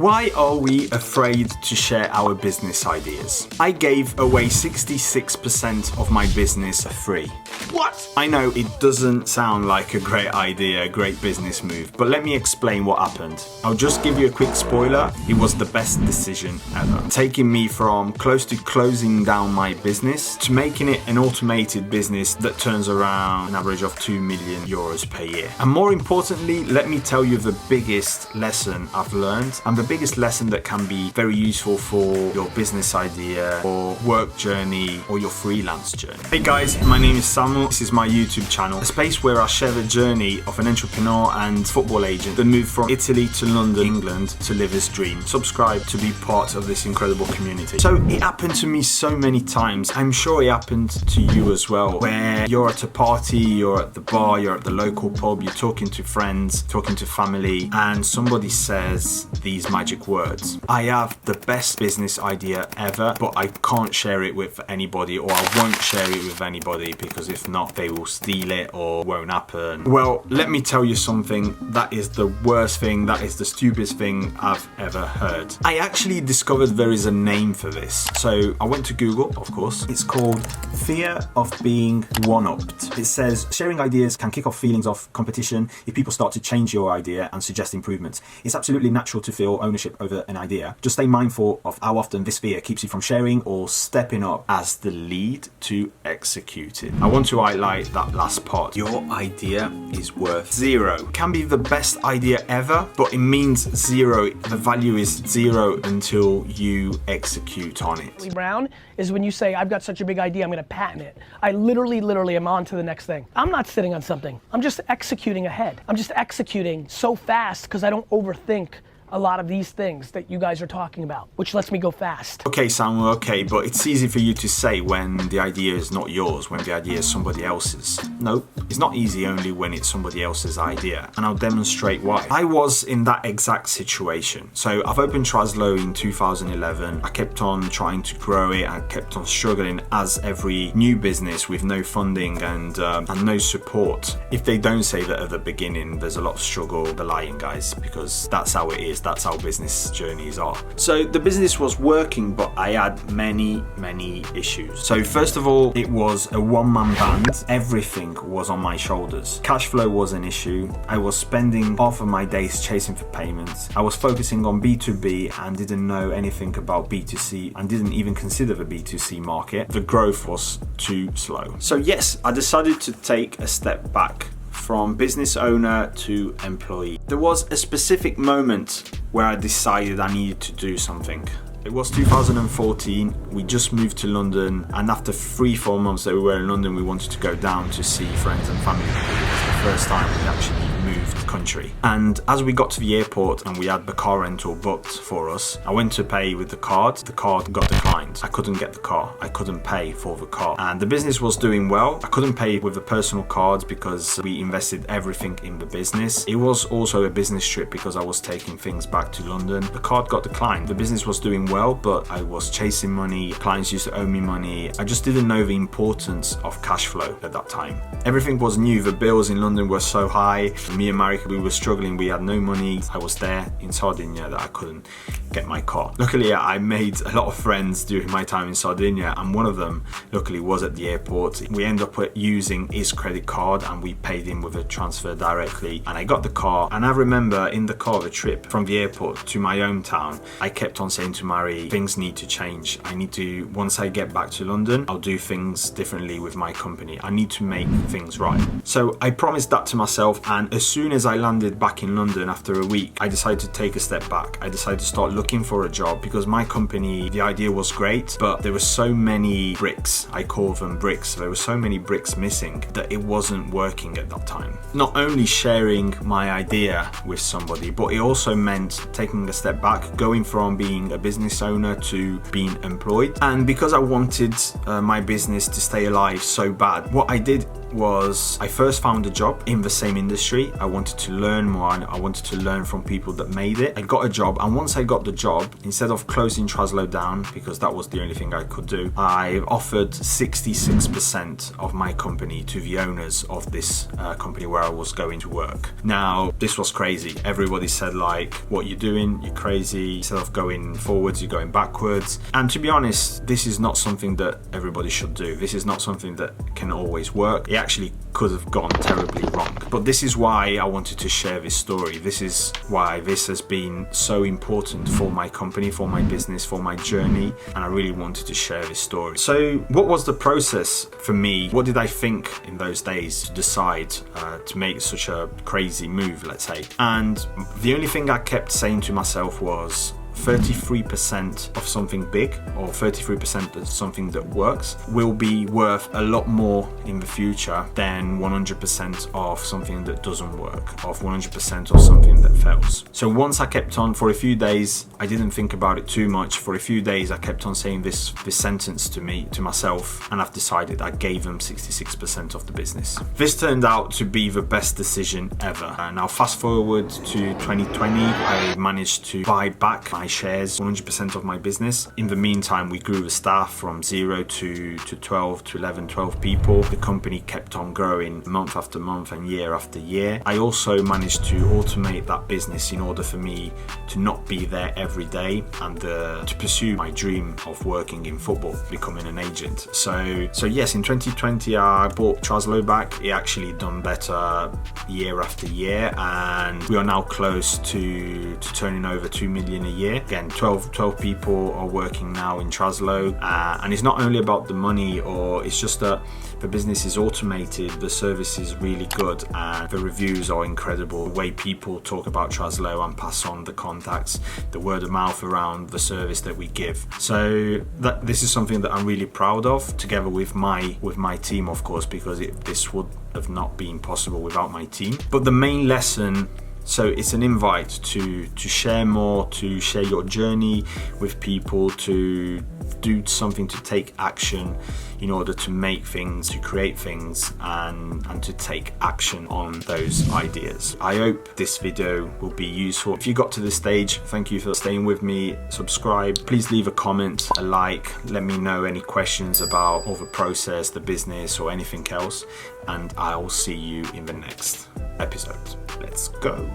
Why are we afraid to share our business ideas? I gave away 66% of my business for free. What? I know it doesn't sound like a great idea, a great business move, but let me explain what happened. I'll just give you a quick spoiler. It was the best decision ever. Taking me from close to closing down my business to making it an automated business that turns around an average of 2 million euros per year. And more importantly, let me tell you the biggest lesson I've learned, and the biggest lesson that can be very useful for your business idea or work journey or your freelance journey. Hey guys, my name is Samu. This is my YouTube channel, a space where I share the journey of an entrepreneur and football agent that moved from Italy to London, England to live his dream. Subscribe to be part of this incredible community. So it happened to me so many times. I'm sure it happened to you as well, where you're at a party, you're at the bar, you're at the local pub, you're talking to friends, talking to family, and somebody says these magic words. I have the best business idea ever, but I can't share it with anybody, or I won't share it with anybody because if not, they will steal it or won't happen. Well, let me tell you something. That is the worst thing. That is the stupidest thing I've ever heard. I actually discovered there is a name for this. So I went to Google, of course. It's called fear of being one-upped. It says sharing ideas can kick off feelings of competition if people start to change your idea and suggest improvements. It's absolutely natural to feel ownership over an idea. Just stay mindful of how often this fear keeps you from sharing or stepping up as the lead to execute it. I want to highlight that last part. Your idea is worth zero. It can be the best idea ever, but it means zero. The value is zero until you execute on it. Brown is when you say, I've got such a big idea, I'm gonna patent it. I literally am on to the next thing. I'm not sitting on something. I'm just executing ahead. I'm just executing so fast because I don't overthink a lot of these things that you guys are talking about, which lets me go fast. Okay, Samu, okay, but it's easy for you to say when the idea is not yours, when the idea is somebody else's. No, it's not easy only when it's somebody else's idea, and I'll demonstrate why. I was in that exact situation. So I've opened Traslo in 2011. I kept on trying to grow it. I kept on struggling as every new business with no funding and no support. If they don't say that at the beginning, there's a lot of struggle. They're lying, guys, because that's how it is. That's how business journeys are. So the business was working, but I had many issues. So first of all, it was a one-man band. Everything was on my shoulders. Cash flow was an issue. I was spending half of my days chasing for payments. I was focusing on B2B and didn't know anything about B2C and didn't even consider the B2C market. The growth was too slow. So yes, I decided to take a step back from business owner to employee. There was a specific moment where I decided I needed to do something. It was 2014, we just moved to London, and after 3-4 months that we were in London, we wanted to go down to see friends and family because it was the first time we actually moved country. And as we got to the airport and we had the car rental booked for us, I went to pay with the card got declined. I couldn't get the car, I couldn't pay for the car. And the business was doing well. I couldn't pay with the personal cards because we invested everything in the business. It was also a business trip because I was taking things back to London. The card got declined. The business was doing well, but I was chasing money. Clients used to owe me money. I just didn't know the importance of cash flow at that time. Everything was new. The bills in London were so high. Me and Marika, we were struggling. We had no money. I was there in Sardinia that I couldn't get my car. Luckily, I made a lot of friends during my time in Sardinia, and one of them luckily was at the airport. We ended up using his credit card and we paid him with a transfer directly, and I got the car. And I remember in the car, the trip from the airport to my hometown, I kept on saying to Mari, things need to change. I need to, once I get back to London, I'll do things differently with my company. I need to make things right. So I promised that to myself, and as soon as I landed back in London after a week, I decided to take a step back. I decided to start looking for a job because my company, the idea was great, but there were so many bricks. I call them bricks. There were so many bricks missing that it wasn't working at that time. Not only sharing my idea with somebody, but it also meant taking a step back, going from being a business owner to being employed. And because I wanted my business to stay alive so bad, what I did was I first found a job in the same industry. I wanted to learn more, and I wanted to learn from people that made it. I got a job, and once I got the job, instead of closing Traslo down, because that was the only thing I could do, I offered 66% of my company to the owners of this company where I was going to work. Now, this was crazy. Everybody said like, what you're doing, you're crazy. Instead of going forwards, you're going backwards. And to be honest, this is not something that everybody should do. This is not something that can always work. It actually could have gone terribly wrong. But this is why I wanted to share this story. This is why this has been so important for my company, for my business, for my journey, and I really wanted to share this story. So what was the process for me? What did I think in those days to decide to make such a crazy move, let's say? And the only thing I kept saying to myself was, 33% of something big, or 33% of something that works, will be worth a lot more in the future than 100% of something that doesn't work, of 100% of something that fails. So once I kept on for a few days, I didn't think about it too much. For a few days, I kept on saying this sentence to myself, and I've decided I gave them 66% of the business. This turned out to be the best decision ever. Now fast forward to 2020, I managed to buy back my shares, 100% of my business. In the meantime, we grew the staff from 0 to 12 to 11, 12 people. The company kept on growing month after month and year after year. I also managed to automate that business in order for me to not be there every day and to pursue my dream of working in football, becoming an agent. So yes, in 2020, I bought Traslo back. It actually done better year after year, and we are now close to turning over 2 million a year. Again, 12 people are working now in Traslo, and it's not only about the money, or it's just that the business is automated, the service is really good, and the reviews are incredible. The way people talk about Traslo and pass on the contacts, the word of mouth around the service that we give. So this is something that I'm really proud of, together with my team, of course, because this would have not been possible without my team. But the main lesson, so it's an invite to share more, to share your journey with people, to do something, to take action in order to make things, to create things, and to take action on those ideas. I hope this video will be useful. If you got to this stage, thank you for staying with me. Subscribe, please leave a comment, a like, let me know any questions about the process, the business, or anything else, and I'll see you in the next episode. Let's go.